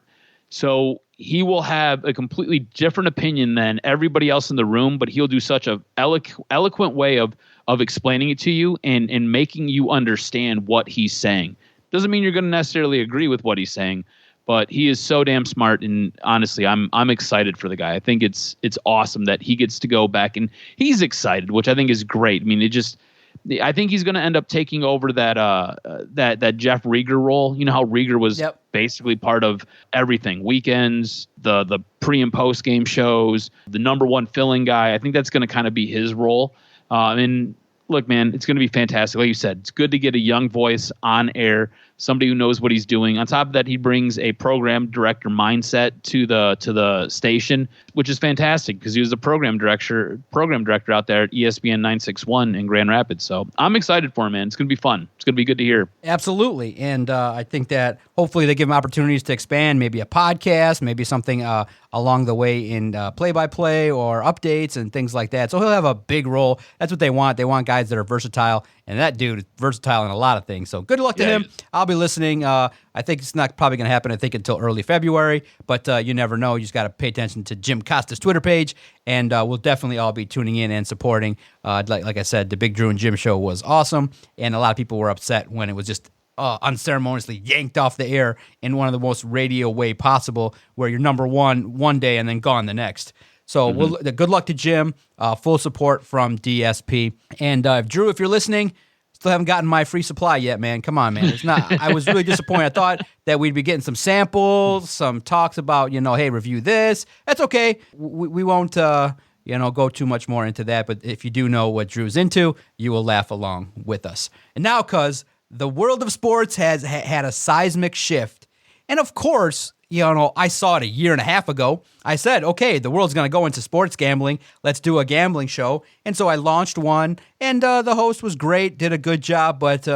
So he will have a completely different opinion than everybody else in the room, but he'll do such a eloquent way of explaining it to you and making you understand what he's saying. Doesn't mean you're going to necessarily agree with what he's saying, but he is so damn smart. And honestly, I'm excited for the guy. I think it's awesome that he gets to go back and he's excited, which I think is great. I mean, I think he's going to end up taking over that Jeff Rieger role. You know how Rieger was basically part of everything, weekends, the pre and post game shows, the number one filling guy. I think that's going to kind of be his role. And look, man, it's going to be fantastic. Like you said, it's good to get a young voice on air, somebody who knows what he's doing. On top of that, he brings a program director mindset to the station, which is fantastic because he was the program director out there at ESPN 961 in Grand Rapids. So I'm excited for him, man. It's going to be fun. It's going to be good to hear. Absolutely. And I think that hopefully they give him opportunities to expand, maybe a podcast, maybe something along the way in play-by-play or updates and things like that. So he'll have a big role. That's what they want. They want guys that are versatile, and that dude is versatile in a lot of things. So good luck to him. I'll be listening. I think it's not probably going to happen, until early February, but you never know. You just got to pay attention to Jim Costa's Twitter page, and we'll definitely all be tuning in and supporting. Like I said, the Big Drew and Jim show was awesome, and a lot of people were upset when it was just unceremoniously yanked off the air in one of the most radio way possible, where you're number one day and then gone the next. So good luck to Jim. Full support from DSP. And Drew, if you're listening, still haven't gotten my free supply yet, man. Come on, man. It's not. I was really disappointed. I thought that we'd be getting some samples, some talks about, hey, review this. That's okay. We won't, go too much more into that. But if you do know what Drew's into, you will laugh along with us. And now, cuz the world of sports has had a seismic shift. And of course, I saw it a year and a half ago. I said, okay, the world's going to go into sports gambling. Let's do a gambling show. And so I launched one, and the host was great, did a good job, but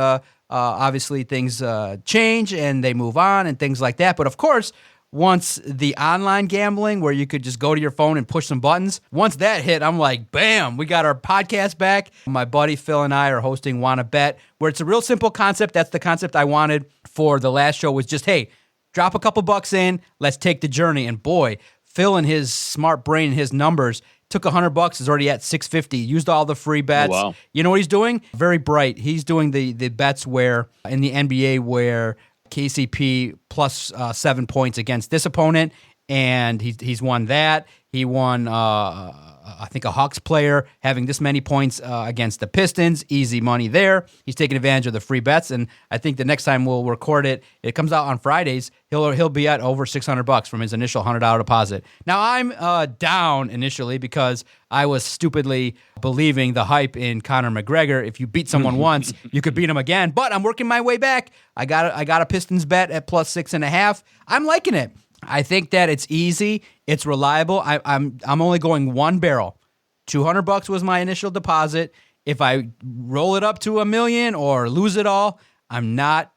obviously things change and they move on and things like that. But of course, once the online gambling where you could just go to your phone and push some buttons, once that hit, I'm like, bam, we got our podcast back. My buddy Phil and I are hosting Wanna Bet, where it's a real simple concept. That's the concept I wanted for the last show was just, hey, drop a couple bucks in, let's take the journey. And boy, Phil and his smart brain and his numbers took $100, is already at $650, used all the free bets. Oh, wow. You know what he's doing? Very bright. He's doing the bets where, in the NBA, where KCP plus 7 points against this opponent, and he's won that. He won, I think, a Hawks player having this many points against the Pistons. Easy money there. He's taking advantage of the free bets, and I think the next time we'll record it, it comes out on Fridays, he'll be at over $600 from his initial $100 deposit. Now, I'm down initially because I was stupidly believing the hype in Conor McGregor. If you beat someone once, you could beat him again, but I'm working my way back. I got a Pistons bet at plus 6.5. I'm liking it. I think that it's easy, it's reliable. I'm only going one barrel. $200 was my initial deposit. If I roll it up to $1 million or lose it all, I'm not.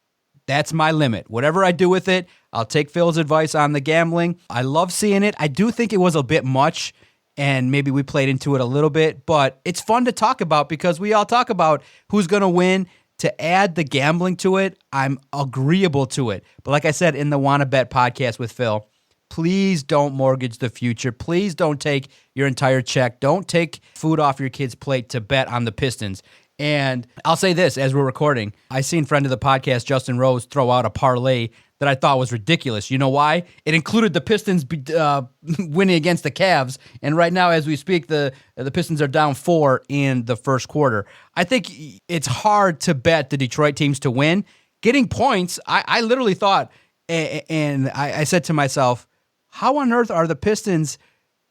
That's my limit. Whatever I do with it, I'll take Phil's advice on the gambling. I love seeing it. I do think it was a bit much, and maybe we played into it a little bit, but it's fun to talk about because we all talk about who's going to win. To add the gambling to it, I'm agreeable to it. But like I said in the Wanna Bet podcast with Phil, please don't mortgage the future. Please don't take your entire check. Don't take food off your kid's plate to bet on the Pistons. And I'll say this as we're recording. I seen friend of the podcast, Justin Rose, throw out a parlay that I thought was ridiculous. You know why? It included the Pistons winning against the Cavs. And right now, as we speak, the Pistons are down 4 in the first quarter. I think it's hard to bet the Detroit teams to win. Getting points, I literally thought, and I said to myself, how on earth are the Pistons,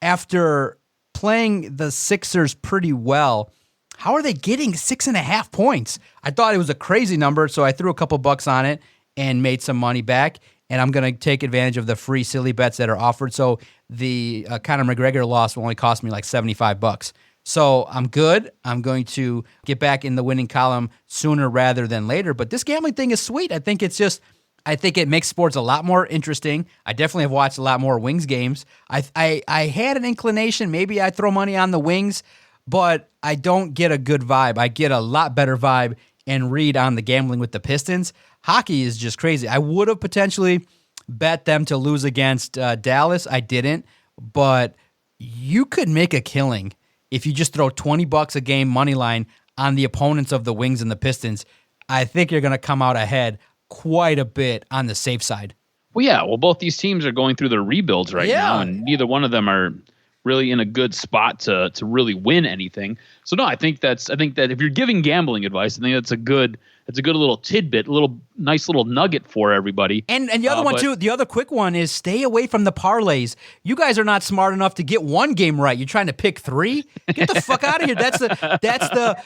after playing the Sixers pretty well, how are they getting 6.5 points? I thought it was a crazy number, so I threw a couple bucks on it and made some money back, and I'm going to take advantage of the free silly bets that are offered. So the Conor McGregor loss will only cost me like $75. So I'm good. I'm going to get back in the winning column sooner rather than later. But this gambling thing is sweet. I think it's just I think it makes sports a lot more interesting. I definitely have watched a lot more Wings games. I had an inclination, maybe I'd throw money on the Wings, but I don't get a good vibe. I get a lot better vibe and read on the gambling with the Pistons. Hockey is just crazy. I would have potentially bet them to lose against Dallas. I didn't, but you could make a killing if you just throw $20 a game money line on the opponents of the Wings and the Pistons. I think you're going to come out ahead quite a bit on the safe side. Well, yeah. Well, both these teams are going through their rebuilds right now, and neither one of them are really in a good spot to really win anything. So no, I think that if you're giving gambling advice, I think that's a good little tidbit, nice little nugget for everybody. And the other one too, the other quick one is stay away from the parlays. You guys are not smart enough to get one game right. You're trying to pick 3. Get the fuck out of here. That's the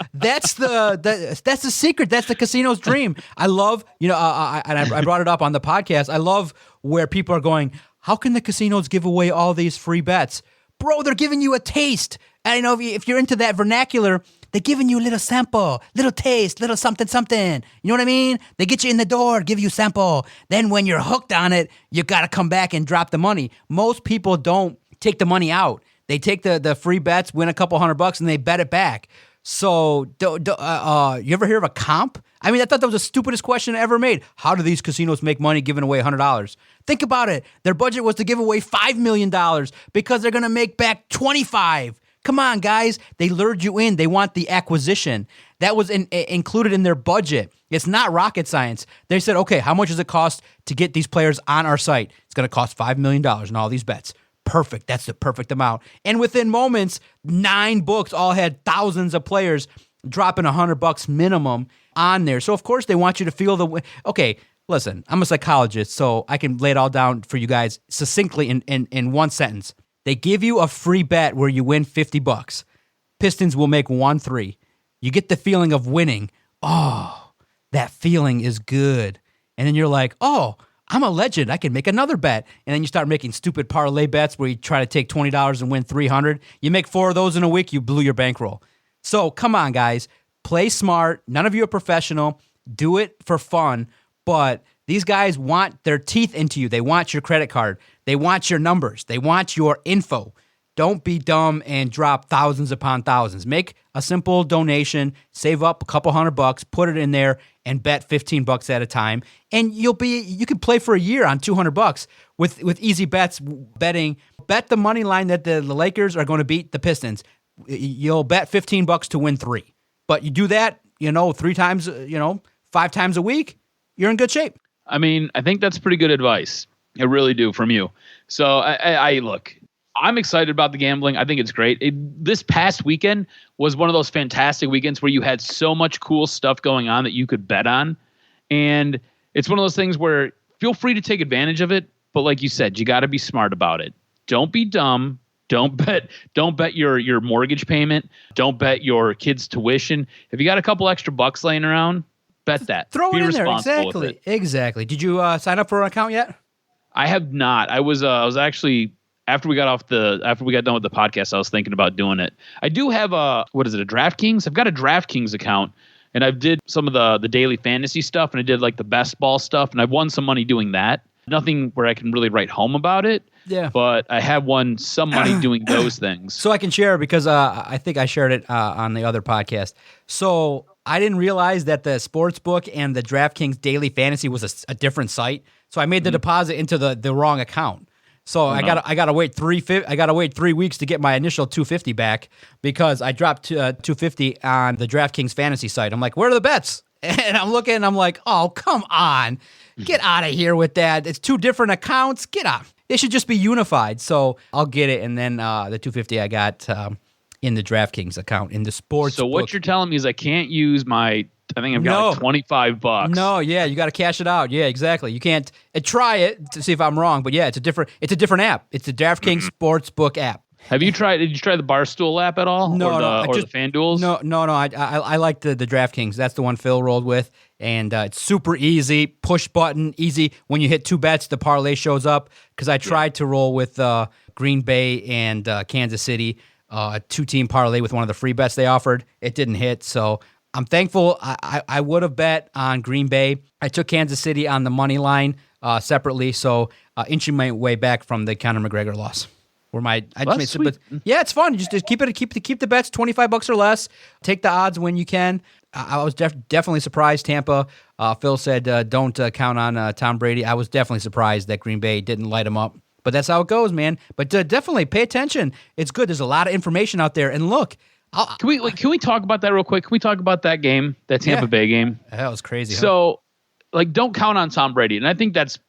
secret. That's the casino's dream. I love, I brought it up on the podcast. I love where people are going, how can the casinos give away all these free bets? Bro, they're giving you a taste. And if you're into that vernacular, they're giving you a little sample, little taste, little something. You know what I mean? They get you in the door, give you a sample. Then when you're hooked on it, you got to come back and drop the money. Most people don't take the money out. They take the free bets, win a couple $100, and they bet it back. So, you ever hear of a comp? I mean, I thought that was the stupidest question ever made. How do these casinos make money giving away $100? Think about it. Their budget was to give away $5 million because they're going to make back 25. Come on, guys. They lured you in. They want the acquisition. That was included in their budget. It's not rocket science. They said, okay, how much does it cost to get these players on our site? It's going to cost $5 million in all these bets. Perfect. That's the perfect amount. And within moments, 9 books all had thousands of players dropping $100 minimum on there. So, of course, they want you to feel the... Okay, listen, I'm a psychologist, so I can lay it all down for you guys succinctly in one sentence. They give you a free bet where you win $50. Pistons will make 1-3. You get the feeling of winning. Oh, that feeling is good. And then you're like, oh, I'm a legend. I can make another bet. And then you start making stupid parlay bets where you try to take $20 and win $300. You make 4 of those in a week, you blew your bankroll. So come on, guys. Play smart. None of you are professional. Do it for fun. But these guys want their teeth into you. They want your credit card. They want your numbers. They want your info. Don't be dumb and drop thousands upon thousands. Make a simple donation, save up a couple $100, put it in there, and bet $15 at a time. And you can play for a year on $200 with easy bets. Bet the money line that the Lakers are going to beat the Pistons. You'll bet $15 to win 3. But you do that, 3 times, 5 times a week, you're in good shape. I mean, I think that's pretty good advice. I really do from you. So I look, I'm excited about the gambling. I think it's great. This past weekend was one of those fantastic weekends where you had so much cool stuff going on that you could bet on. And it's one of those things where feel free to take advantage of it. But like you said, you got to be smart about it. Don't be dumb. Don't bet your mortgage payment. Don't bet your kids' tuition. If you got a couple extra bucks laying around, bet that. Throw be it in there. responsible with it. Exactly. Did you sign up for an account yet? I have not. I was actually after we got done with the podcast, I was thinking about doing it. I do have a DraftKings? I've got a DraftKings account, and I did some of the daily fantasy stuff, and I did like the best ball stuff, and I've won some money doing that. Nothing where I can really write home about it. Yeah. But I have won some money doing those things. So I can share because I think I shared it on the other podcast. So I didn't realize that the Sportsbook and the DraftKings Daily Fantasy was a different site. So I made the deposit into the wrong account. So I gotta wait 3 weeks to get my initial $250 back because I dropped $250 on the DraftKings fantasy site. I'm like, where are the bets? And I'm looking and I'm like, oh, come on. Get out of here with that. It's 2 different accounts. Get out. They should just be unified. So I'll get it. And then the $250 I got in the DraftKings account in the sports. So what you're telling me is I can't use my, I think I've got like $25. No, yeah, you got to cash it out. Yeah, exactly. You can't try it to see if I'm wrong, but yeah, it's a different app. It's the DraftKings Sportsbook app. Did you try the Barstool app at all? No, or the FanDuels? No. I like the DraftKings. That's the one Phil rolled with, and it's super easy, push button, easy. When you hit 2 bets, the parlay shows up. Because I tried to roll with Green Bay and Kansas City, a 2-team parlay with one of the free bets they offered. It didn't hit, so I'm thankful. I would have bet on Green Bay. I took Kansas City on the money line separately, so inching my way back from the Conor McGregor loss. Yeah, it's fun. Just keep the bets $25 or less. Take the odds when you can. I was definitely surprised. Tampa. Phil said don't count on Tom Brady. I was definitely surprised that Green Bay didn't light him up. But that's how it goes, man. But definitely pay attention. It's good. There's a lot of information out there. And look, can we talk about that real quick? Can we talk about that game, that Tampa Bay game? That was crazy. So, don't count on Tom Brady, and I think that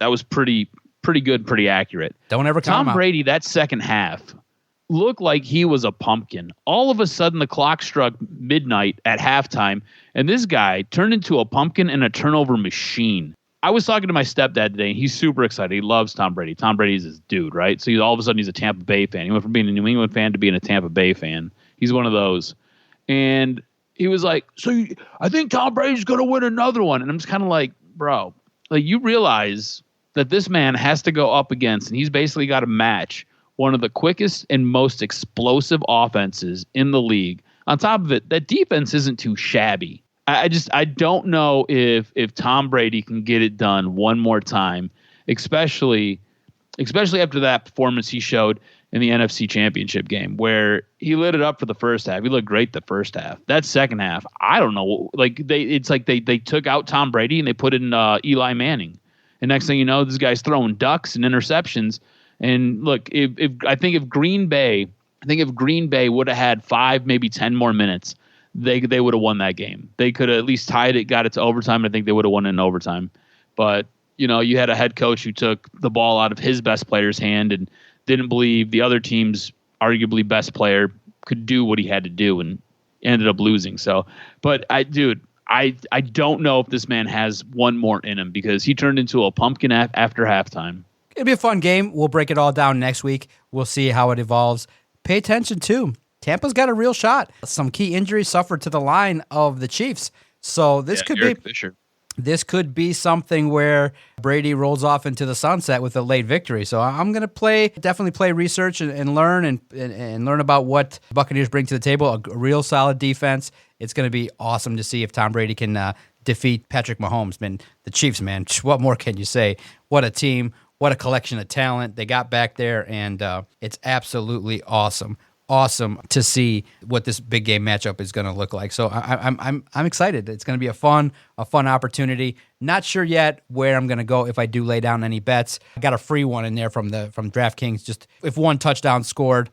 was pretty good, pretty accurate. Don't ever count Tom Brady. That second half looked like he was a pumpkin. All of a sudden, the clock struck midnight at halftime, and this guy turned into a pumpkin and a turnover machine. I was talking to my stepdad today, and he's super excited. He loves Tom Brady. Tom Brady's his dude, right? So all of a sudden, he's a Tampa Bay fan. He went from being a New England fan to being a Tampa Bay fan. He's one of those. And he was like, I think Tom Brady's going to win another one. And I'm just kind of like, bro, you realize that this man has to go up against, and he's basically got to match one of the quickest and most explosive offenses in the league. On top of it, that defense isn't too shabby. I don't know if Tom Brady can get it done one more time, especially after that performance he showed in the NFC Championship game, where he lit it up for the first half. He looked great the first half. That second half, I don't know. They took out Tom Brady and they put in Eli Manning, and next thing you know, this guy's throwing ducks and interceptions. And look, I think if Green Bay would have had 5, maybe 10 more minutes, they would have won that game. They could have at least tied it, got it to overtime. I think they would have won in overtime. But, you had a head coach who took the ball out of his best player's hand and didn't believe the other team's arguably best player could do what he had to do, and ended up losing. So, but I don't know if this man has one more in him, because he turned into a pumpkin after halftime. It'll be a fun game. We'll break it all down next week. We'll see how it evolves. Pay attention, too. Tampa's got a real shot. Some key injuries suffered to the line of the Chiefs. So this could be something where Brady rolls off into the sunset with a late victory. So I'm going to definitely play research and learn and learn about what Buccaneers bring to the table. A real solid defense. It's going to be awesome to see if Tom Brady can defeat Patrick Mahomes. Man, the Chiefs, man, what more can you say? What a team. What a collection of talent they got back there, and it's absolutely awesome. Awesome to see what this big game matchup is going to look like. So I'm excited. It's going to be a fun opportunity. Not sure yet where I'm going to go if I do lay down any bets. I got a free one in there from DraftKings. Just if one touchdown scored,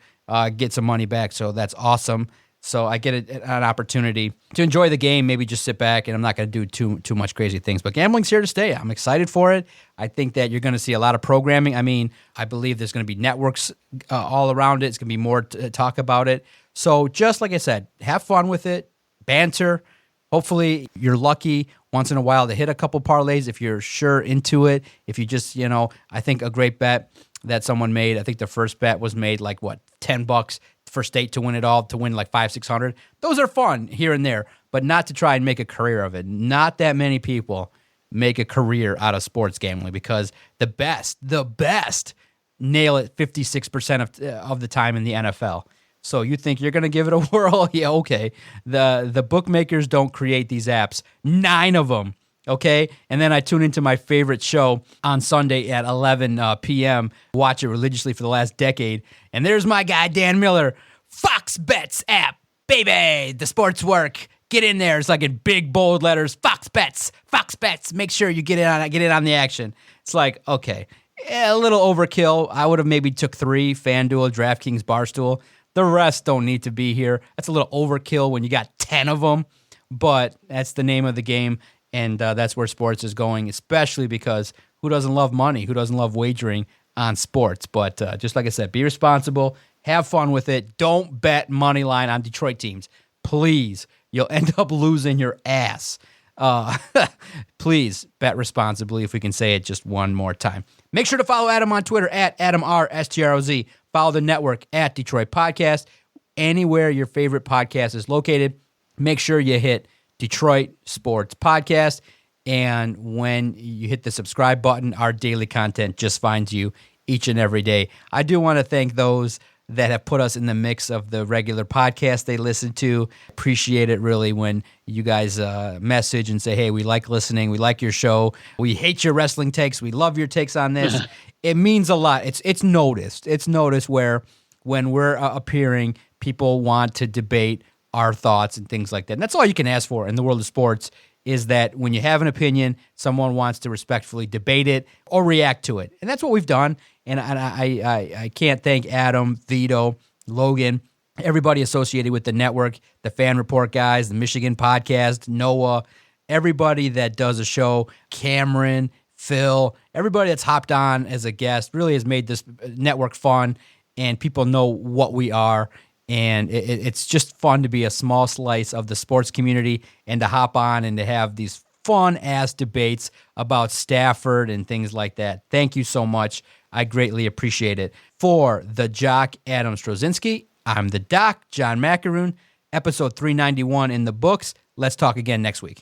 get some money back. So that's awesome. So I get an opportunity to enjoy the game, maybe just sit back, and I'm not going to do too much crazy things. But gambling's here to stay. I'm excited for it. I think that you're going to see a lot of programming. I mean, I believe there's going to be networks all around it. It's going to be more to talk about it. So just like I said, have fun with it, banter. Hopefully you're lucky once in a while to hit a couple parlays if you're sure into it. If you just, I think a great bet that someone made, I think the first bet was made like, $10 for State to win it all, to win like 500-600. Those are fun here and there, but not to try and make a career of it. Not that many people make a career out of sports gambling, because the best nail it 56% of the time in the NFL. So you think you're going to give it a whirl? Yeah, okay. The bookmakers don't create these apps. 9 of them. Okay, and then I tune into my favorite show on Sunday at 11 p.m., watch it religiously for the last decade, and there's my guy, Dan Miller, Fox Bets app, baby, the sports work. Get in there. It's like in big, bold letters, Fox Bets, make sure you get in on the action. It's like, okay, a little overkill. I would have maybe took 3, FanDuel, DraftKings, Barstool. The rest don't need to be here. That's a little overkill when you got 10 of them, but that's the name of the game. And that's where sports is going, especially because who doesn't love money? Who doesn't love wagering on sports? But just like I said, be responsible. Have fun with it. Don't bet money line on Detroit teams. Please. You'll end up losing your ass. Please bet responsibly, if we can say it just one more time. Make sure to follow Adam on Twitter at AdamRSTROZ. Follow the network at Detroit Podcast. Anywhere your favorite podcast is located, make sure you hit Detroit Sports Podcast. And when you hit the subscribe button, our daily content just finds you each and every day. I do want to thank those that have put us in the mix of the regular podcast they listen to. Appreciate it really when you guys message and say, hey, we like listening. We like your show. We hate your wrestling takes. We love your takes on this. It means a lot. It's noticed. It's noticed where when we're appearing, people want to debate our thoughts and things like that. And that's all you can ask for in the world of sports, is that when you have an opinion, someone wants to respectfully debate it or react to it. And that's what we've done. And I can't thank Adam, Vito, Logan, everybody associated with the network, the Fan Report guys, the Michigan podcast, Noah, everybody that does a show, Cameron, Phil, everybody that's hopped on as a guest really has made this network fun, and people know what we are. And it's just fun to be a small slice of the sports community and to hop on and to have these fun-ass debates about Stafford and things like that. Thank you so much. I greatly appreciate it. For the Jock, Adam Strozinski, I'm the Doc, John Macaroon. Episode 391 in the books. Let's talk again next week.